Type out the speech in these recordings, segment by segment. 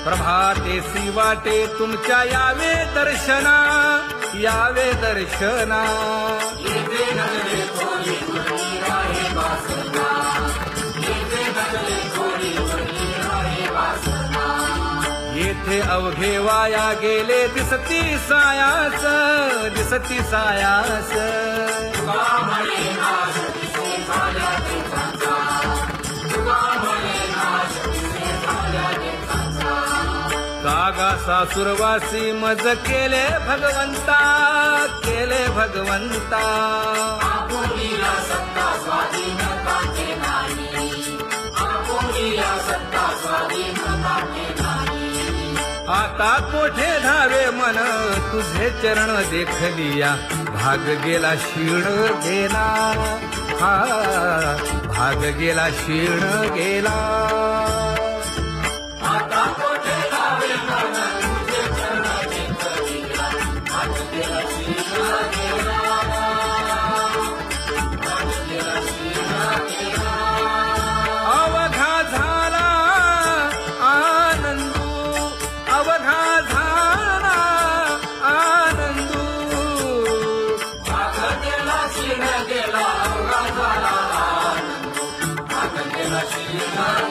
प्रभातेसी वाटे तुमच्या यावे दर्शना, यावे दर्शना. येथे अवघे वाया गेले दिसती सायास, दिसती सायास. कागा सासुरवासी मज केले भगवंता, केले भगवंता. आता कोठे धावे मन तुझे चरण देखलिया, भाग गेला क्षीण गेला, हा भाग गेला क्षीण गेला. आता कोठे धावे मन तुझे चरण देखलिया, भाग गेला क्षीण गेला, भाग गेला क्षीण गेला. अवघा झाला आनंदू, अवघा झाला आनंदू. भाग गेला क्षीण गेला, अवघा झाला आनंदू, भाग गेला क्षीण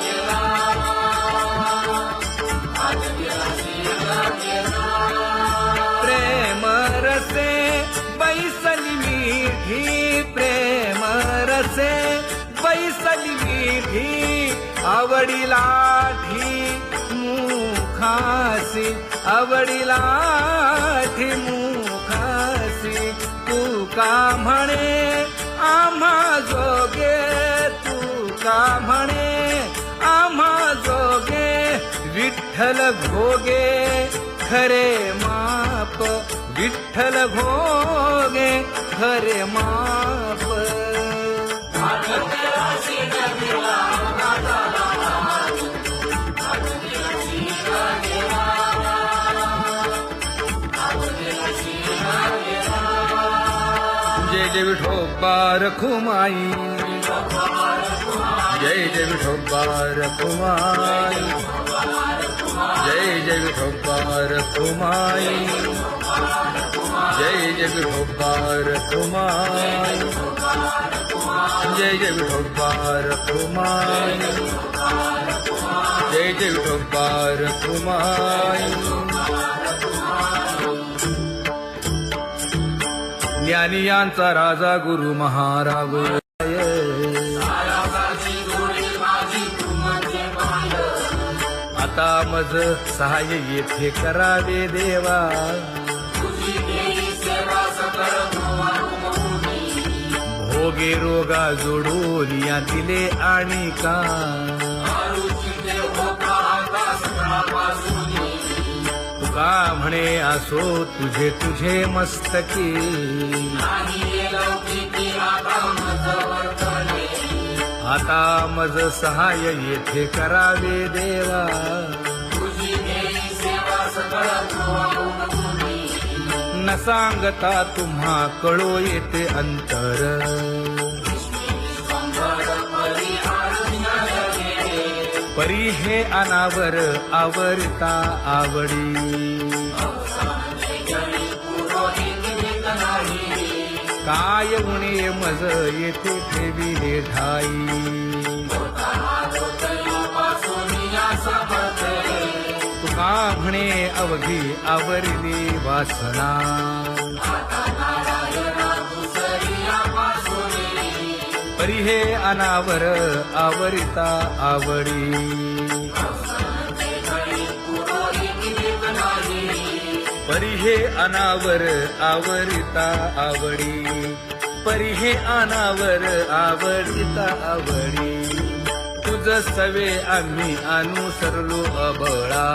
गेला, भाग गेला क्षीण गेला. प्रेम रसे बैसली मीठी, प्रेम रसे बैसली मीठी, आवडीला मुखासी, आवडीला मुखासी. तू का म्हणे आम्हा जोगे, तू का म्हणे आम्हा जोगे. विठ्ठल भोगे खरे माप, विठ्ठल भोगे खरे माप. जय जय विठोबा रखुमाई, जय जय विठोबा रखुमाई, जय जय विठोबा रखुमाई, जय जय विठोबा रखुमाई, जय जय विठोबा रखुमाई, जय जय विठोबा रखुमाई. ज्ञानियांचा राजा गुरु महाराज, आता मज सहाय्य येथे करावे देवा. भोगे रोगा जोडून या दिले आणि का. तुका म्हणे असो तुझे तुझे मस्तकी. आता मज सहाय्य येथे करावे देवा. न सांगता तुम्हा कळो येते अंतर. परी हे अनावर आवरता आवडी. काय उणे मज येथे ठेविले ठाई. तुका म्हणे अवघी आवरली वासना. परी हे अनावर आवरिता आवडी. परी हे अनावर आवरिता आवडी. परी हे अनावर आवरिता आवडी. तुझ सवे आम्ही अनुसरलो अबळा.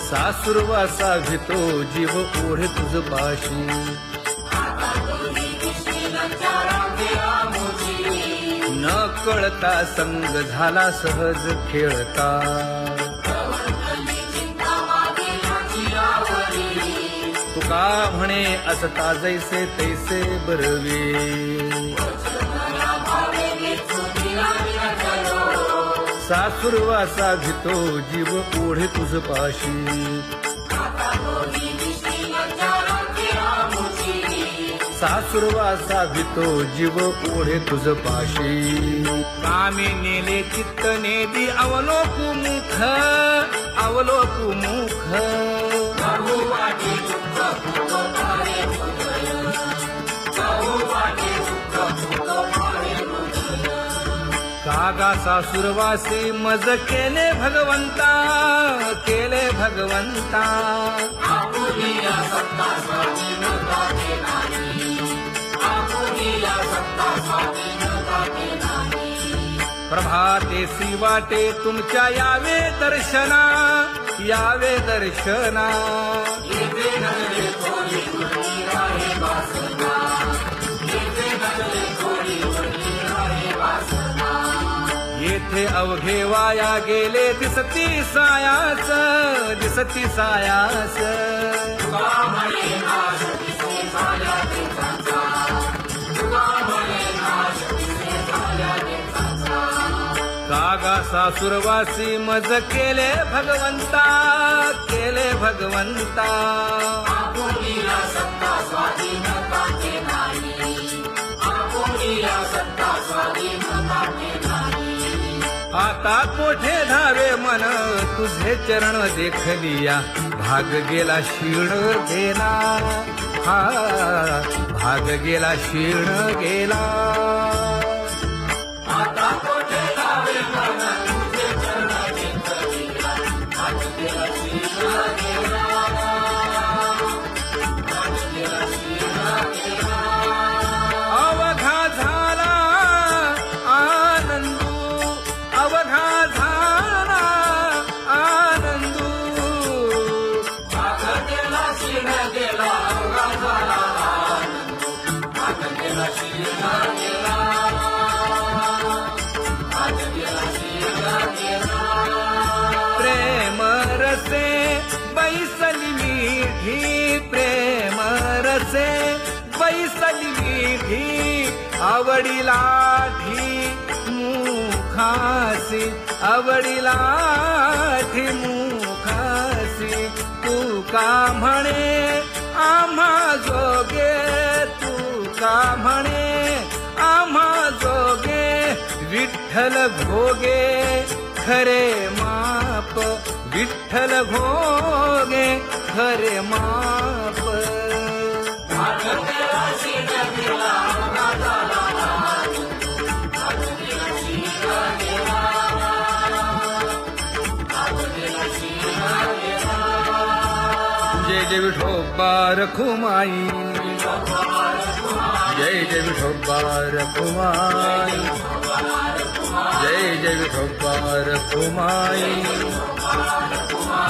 सासुरवासा भितो जीव ओढे तुझ पाशी. न कळता संग झाला सहज खेळता. तुका म्हणे असता जैसे तैसे बरवे. सासुरवासा भितो जीव ओढे तुझ पाशी सासुरवासा भितो जीव ओढे तुझ पाशी कामे नेले चित्त नेदी अवलोकु मुख अवलोकु मुख कागा सासुरवासी मज केले भगवंता केले भगवंता प्रभाते सी वाटे तुमच्या यावे दर्शना यावे दर्शना येथे अवघे वाया गेले दिसती सायास दिसती सायास कागा सासुरवासी मज केले भगवंता केले भगवंता आता कोठे धावे मन तुझे चरण देखलिया भाग गेला क्षीण गेला हा भाग गेला क्षीण गेला आता कोठे धावे मन तुझे चरण देखलिया भाग गेला क्षीण गेला अवघा झाला आनंदू अवघा झाला आनंदू भाग गेला क्षीण गेला अवघा झाला आनंदू भाग गेला क्षीण गेला भाग गेला क्षीण गेला प्रेम रसे बैसली मीठी प्रेम रसे बैसली मीठी आवडीला मुखासी आवडीला मुखासी तू का म्हणे आम्हा जोगे तू का म्हणे आम्हा जोगे विठ्ठल भोगे खरे माप विठ्ठल भोगे खरे माप जय जय विठोबा रखुमाई जय जय विठोबा रखुमाई जय जय विठोबा रखुमाई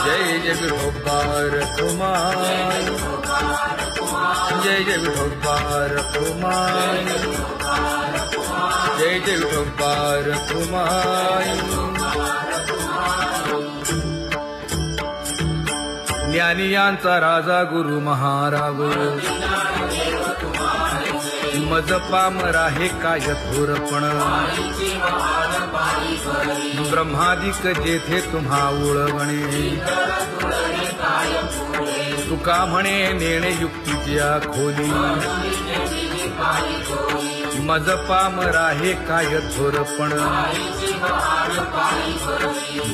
जय जय विठोबा रखुमाई जय जय विठोबा रखुमाई जय जय विठोबा रखुमाई ज्ञानियांचा राजा गुरु महाराज मज पामरा हे काय थोरपण ब्रह्मादिक जेथे तुम्हा उळवणे तुका म्हणे नेणे युक्तीच्या खोली मज पामरा हे काय थोरपण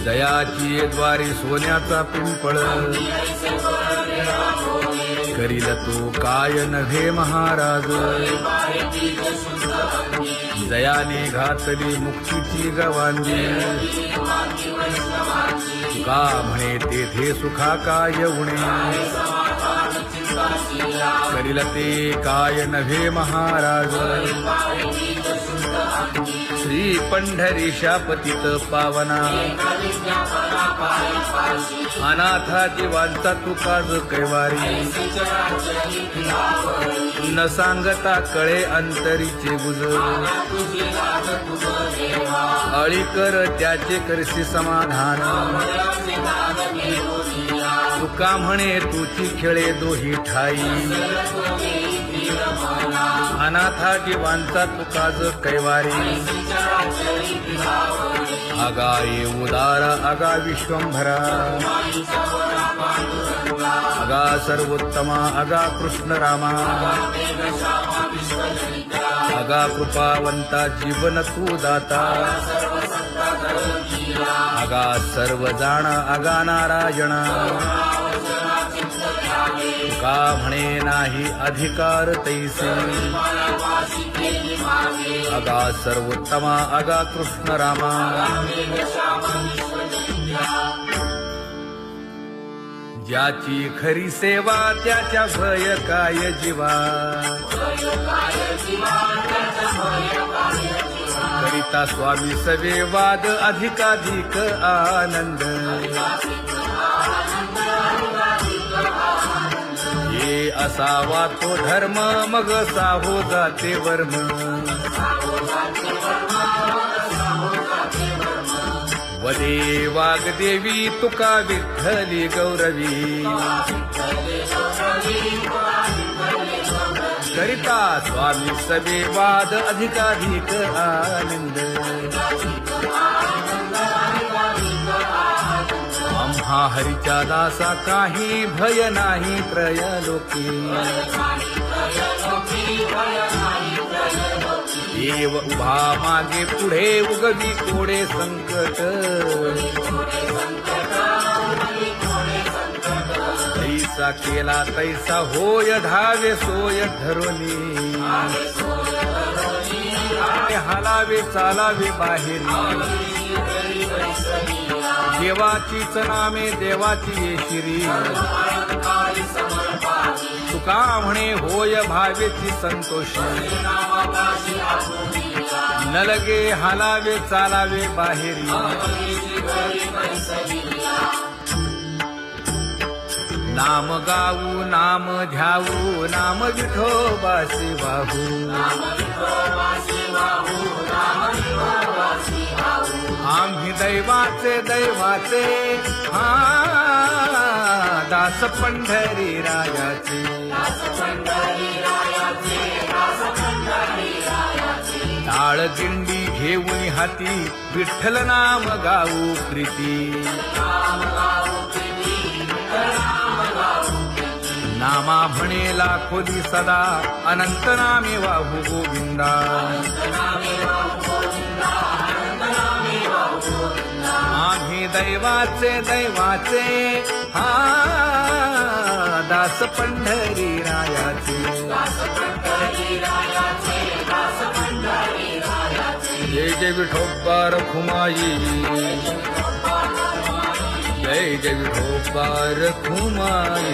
दयाची द्वारे सोन्याचा पिंपळ करील तो काय नव्हे महाराज दयाने घातली मुक्तीची गवांगी का म्हणे तेथे सुखा काय उणे करील ते काय नव्हे महाराज श्री पंढरीशा पतित पावना अनाथा जीवांचा तुकाज कैवारी न सांगता कळे अंतरीचे गुज अळी कर त्याचे करशी समाधान तुका म्हणे तुची खेळे दोही ठाई अनाथा जीवांचा तुकाज कैवारी आगा ये उदार आगा विश्वंभरा आगा सर्वोत्तमा आगा कृष्ण रामा आगा कृपावंता जीवन तू दाता आगा सर्व जाण आगा नारायणा तुका म्हणे नाही अधिकार तैसे आगा सर्वोत्तमा आगा कृष्ण रामा ज्याची खरी सेवा त्याच्या भय काय जीवा करिता स्वामी सवे वाद अधिकाधिक आनंद ये असावा तो धर्म मग साहो जाते वर्म वदे वाग्देवी तुका विठ्ठली गौरवी करिता स्वामी सवे वाद अधिकाधिक आनंद आम्हा हरीच्या दासा काही भय नाही त्रयलोकी देव उभा मागे पुढे उगवी कोडे संकट तैसा केला तैसा होय धावे सोय धरोनी हालावे चालावे बाहेरी देवाचीच नामे देवाची येशिरी तुका म्हणे होय भावेची संतोषी न लगे हालावे चालावे बाहेरी नाम गाऊ नाम ध्याऊ नाम विठोबासी वाहू आम्ही दैवाचे दैवाचे हा दास पंढरी रायाचे टाळ दिंडी घेऊन हाती विठ्ठल नाम गाऊ प्रीती नामा म्हणेला खोली सदा अनंत नामे वाहू गोविंदा आम्ही दैवाचे दैवाचे हा दास पंढरी रायाचे जय जय विठोबा रखुमाई जय जय विठोबा रखुमाई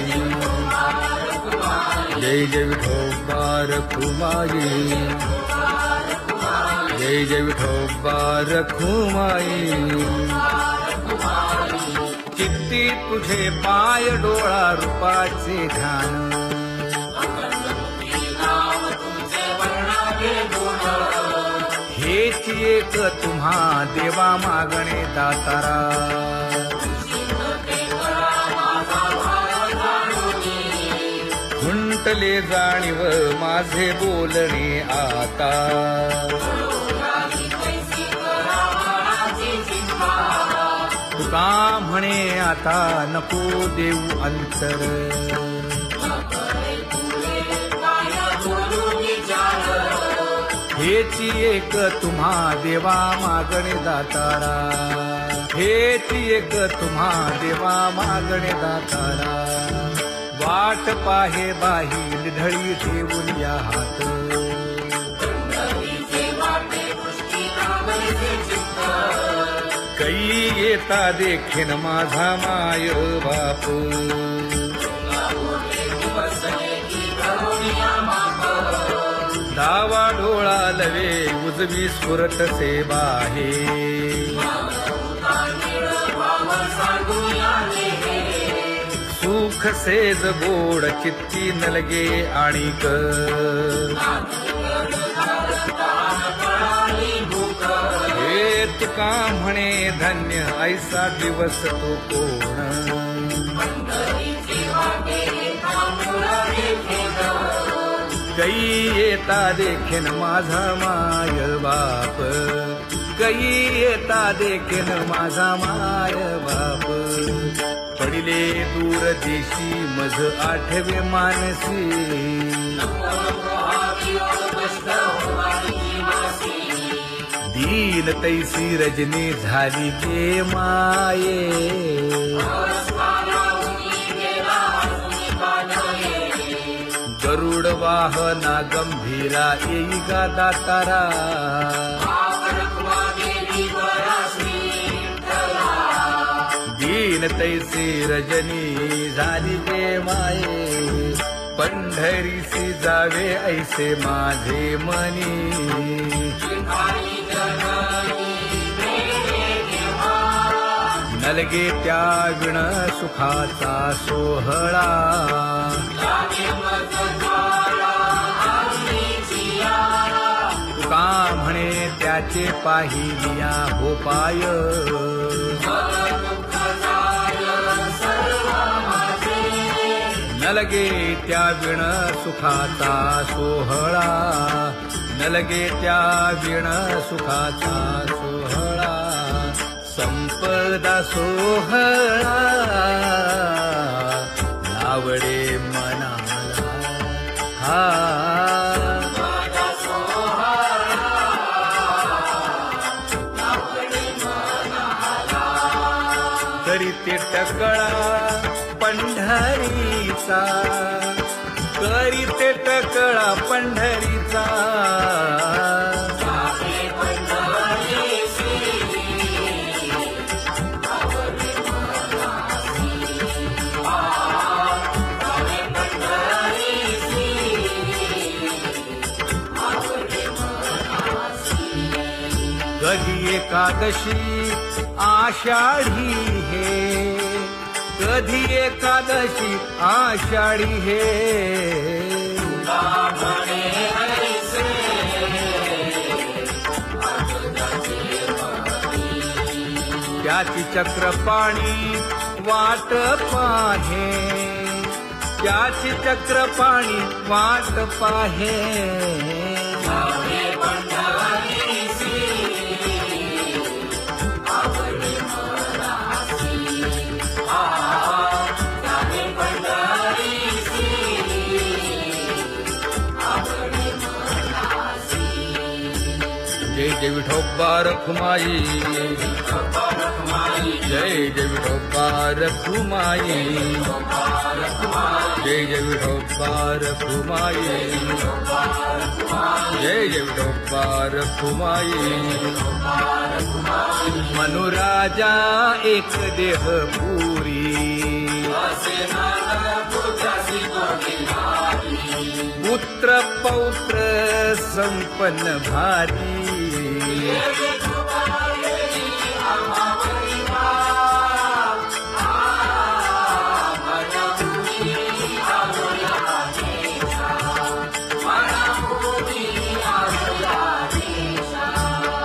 जय जय विठोबा रखुमाई जय जय विठोबा रखुमाई चित्ती तुझे पाय डोळा रूपाचे ध्यान हेच एक तुम्हा देवा मागणे दातारा खुंटले जाणीव माझे बोलणे आता तुका म्हणे आता नको देऊ अंतर हेची एक तुम्हा देवा मागणे दातारा हेची एक तुम्हा देवा मागणे दातारा वाट पाहे बाही ढळी ठेवून या हात कै येता देखीन माझा माय बाप डावा डोळा लवे उजवी स्फुरत सेवा हे सुख सेज गोड चित्ती नलगे आणिक हे तुका म्हणे धन्य ऐसा दिवस तो कोण कै येता देखीन माझा माय बाप कै एकही येता देखेन माझा माय बाप. पडिले दूर देशी मज आठवे मानसी. दीन तैसी रजनी झाली गे माये. गरुड वाहना गंभीरा येई गा दातारा. दीन तैसी रजनी झाली गे माये. पंढरीसी जावे ऐसे माझे मनी. नलगे त्या विण सुखाचा सोहळा. तुका म्हणे त्याचे पाहिलिया हो पाय. नलगे त्या विण सुखाचा सोहळा. नलगे त्या विण सुखाचा सोहळा. संपदा सोहळा लावडे मनाला. हा तरी ते टकळा पंढरीचा. तरी ते टकळा पंढरीचा. कधी एकादशी आषाढी हे. कधी एकादशी आषाढी हे. त्याची चक्रपाणी वाट पाहे. त्याची चक्रपाणी वाट पाहे. जय जय विठोबा रखुमाई. जय जय विठोबा रखुमाई. जय जय विठोबा रखुमाई. जय जय विठोबा रखुमाई. मनुराजा एक देह पुरी. पुत्र पौत्र संपन्न भारी.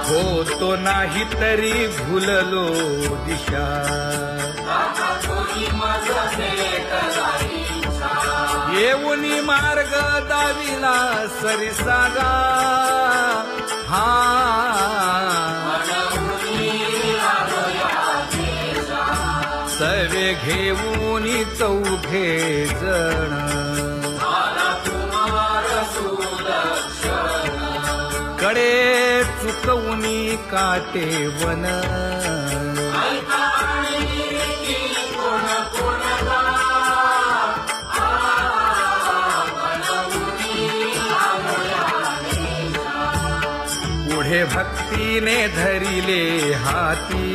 होतो नाही तरी भुललो दिशा. येऊनी मार्ग दाविला सरिसागा. हा सर्वे घेऊनी चौघे जण. कडे चुकवूनी काटे वन. पुढे भक्तीने धरिले हाती.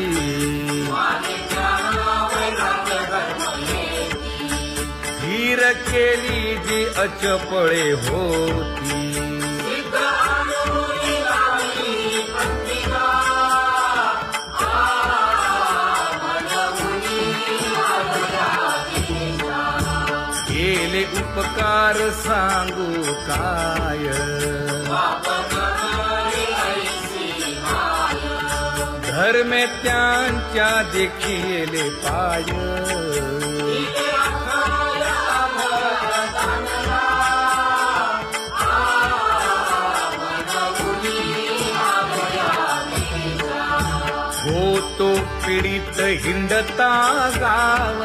धीर केली जी अचपळे होती. केले उपकार सांगू काय. धर्मे त्यांच्या देखिले पाय. होतो पीडित हिंडता गाव,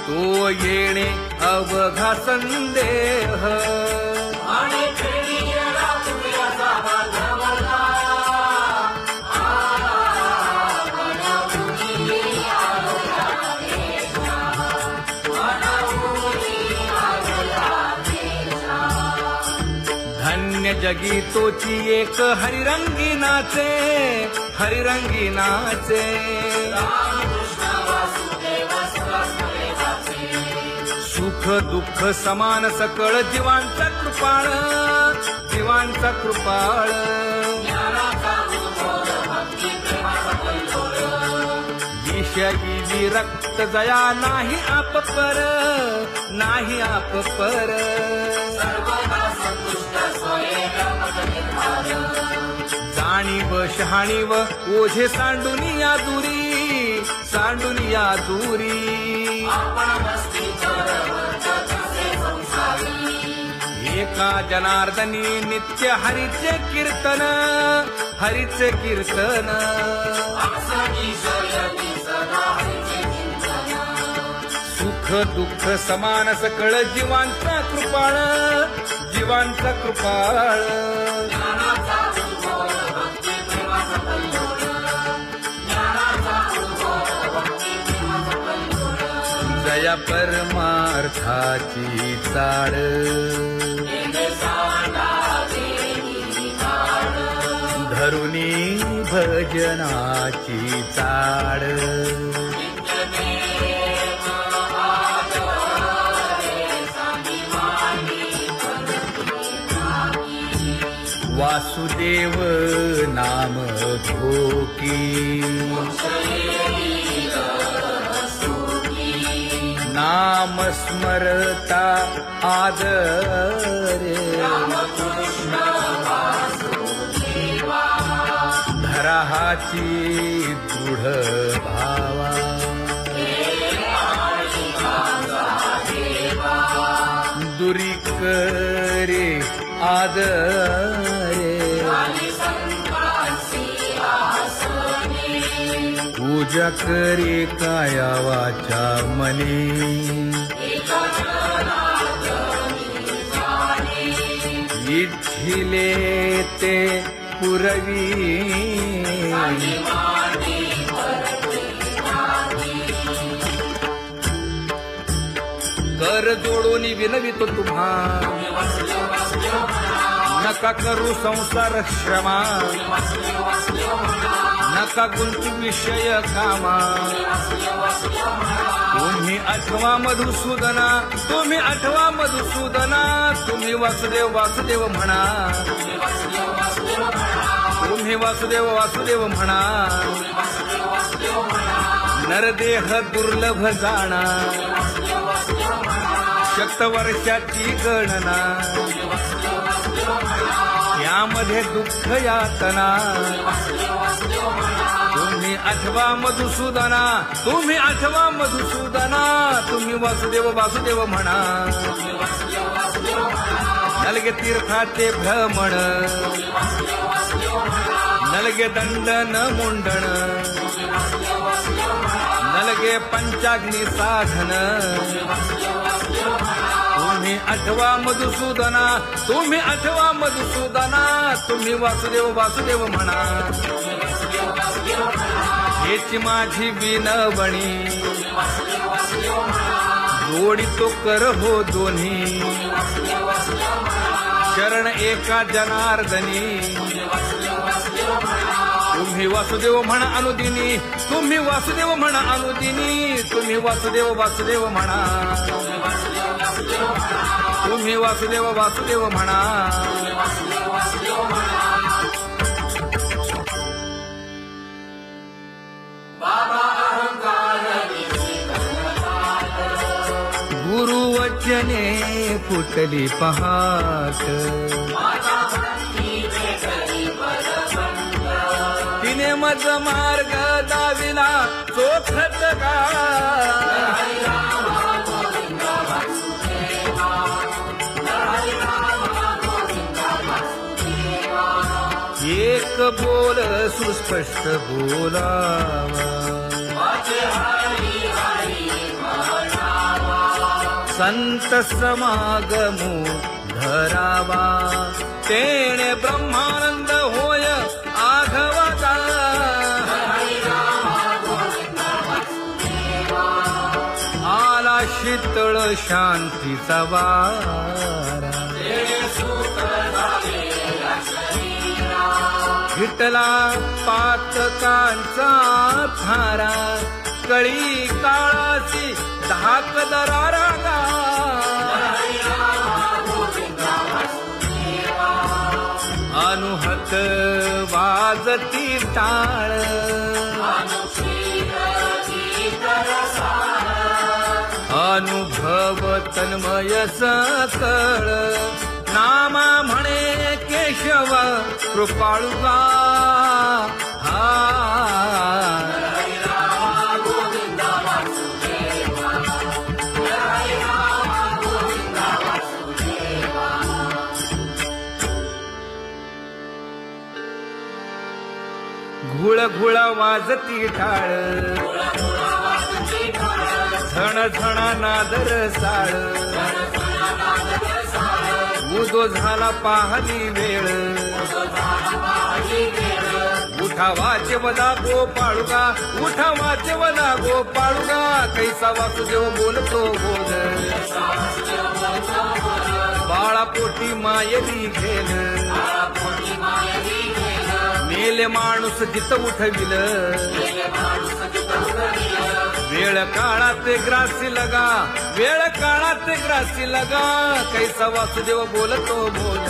तो येणे अवघा संदेह, आणि पिढीला तुझ्याचा बांधवला धन्य जगी तोची एक हरिरंगी नाचे, हरिरंगी नाचे. सुख दुःख समान सकळ जीवांचा कृपाळ, जीवांचा कृपाळ. विषयी विरक्त जया नाही आप पर, नाही आप पर. जाणीव शहाणीव ओझे सांडुनिया दुरी, सांडुनिया दुरी. एका जनार्दनी नित्य हरीचे कीर्तन, हरीचे कीर्तन. सुख दुःख समान सकळ जीवांचा कृपाळ, जीवांचा कृपाळ. जया परमार्थाची चाळ, धरुनी भजनाची चाळ. वासुदेव नाम घोकी, नाम स्मरता आदरे. धराहाची दृढ भावा, दुरी करे आदरे. पूजा करे काया वाचा मने, इच्छिले ते पुरवी. कर जोडून विनवितो तुम्हा, नका करू संसार श्रमा, नका गुंतू विषय कामा. तुम्ही आठवा मधुसूदना, तुम्ही आठवा मधुसूदना. तुम्ही वासुदेव वासुदेव म्हणा, तुम्ही वासुदेव वासुदेव म्हणा. नरदेह दुर्लभ जाणा, शतवर्षाची गणना. यामध्ये दुःख यातना. तुम्ही आठवा मधुसूदना, तुम्ही आठवा मधुसूदना. तुम्ही वासुदेव वासुदेव म्हणा. नलगे तीर्थाचे भ्रमण, नलगे दंडन मुंडण, नलगे पंचाग्नी साधन. तुम्ही आठवा मधुसूदना, तुम्ही आठवा मधुसूदना. तुम्ही वासुदेव वासुदेव म्हणा. हेची माझी विनवणी, जोडितो कर हो दोन्ही. शरण एका जनार्दनी. तुम्ही वासुदेव म्हणा अनुदिनी, तुम्ही वासुदेव म्हणा अनुदिनी. तुम्ही वासुदेव वासुदेव म्हणा, तुम्ही वासुदेव वासुदेव म्हणा. गुरुवचने फुटली पहाट, तिने मज मार्ग दाविला चोखत का. एक बोल सुस्पष्ट बोलावा, संत समागमो धरावा, तेणे ब्रह्मानंद होय आघवाचा, आला शीतळ शांतीचा वारा, विठला पातकांचा थारा, कळी काळाची धाक दरारा, अनुहत वाजती टाळ, अनुभव तन्मय सकळ, नामा म्हणे केशव कृपाळुगा, घुळ घुळ वाजती टाळ, झण झण नादर साळ, उदो झाला पाहली वेळ, उठा वाचे वदा गोपाळुगा, उठा वाचे वदा गोपाळुगा, कैसा वासुदेव बोलतो बोल, बाळा पोटी मायली घेल, मेले माणूस जित उठविल, वेळ काळात ग्रासी लगा, वेळ काळात ग्रासी लगा, कैसा वासुदेव बोलतो बोल,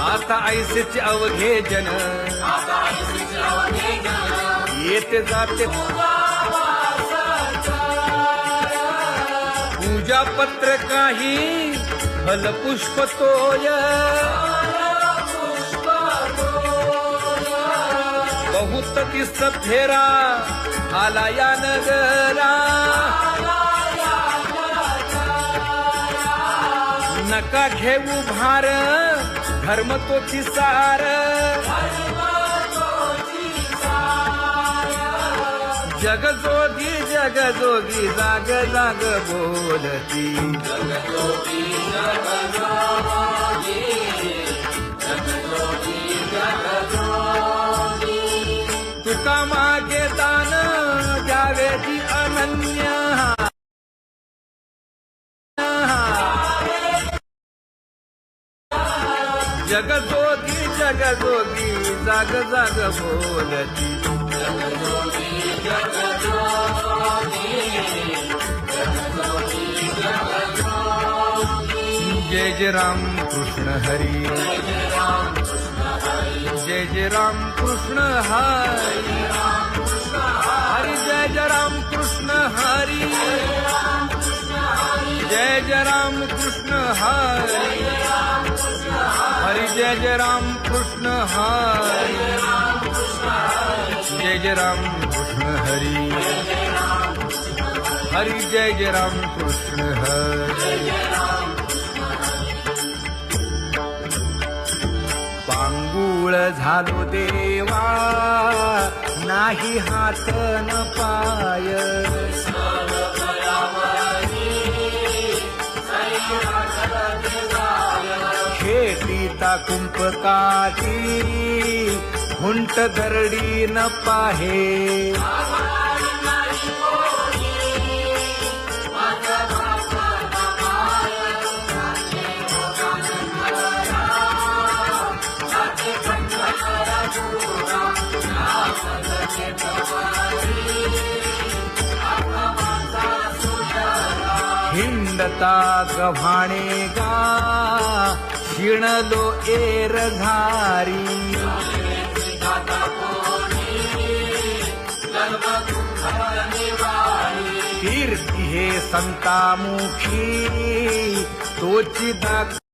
आता ऐसेचे अवघे जन, येते जाते पूजा पत्र काही फलपुष्प तोय, बहुत दिस फेरा आला या नगरा, नका घेऊ भार धर्म तोची सार, जगजोगी जगजोगी जाग जाग बोलती, तुका मागे दान द्यावे ती अनन्य, जगजोगी जगजोगी जाग जाग बोलती, जय जय राम कृष्ण हरी, जय जय राम कृष्ण हरी, हरी जय जय राम कृष्ण हरी, जय जय राम कृष्ण हरी, हरी जय जय राम कृष्ण हरी, जय जय राम कृष्ण हरी, हरी जय जय राम कृष्ण हरी. पांगुळ झालो देवा नाही हात न पाय, शेतीता कुंपकाची हुंट दरडी न पाहे, हिंडता गव्हाणे गा शिणलो एर घारी, कीर्ती हे संतामुखी तोची दाग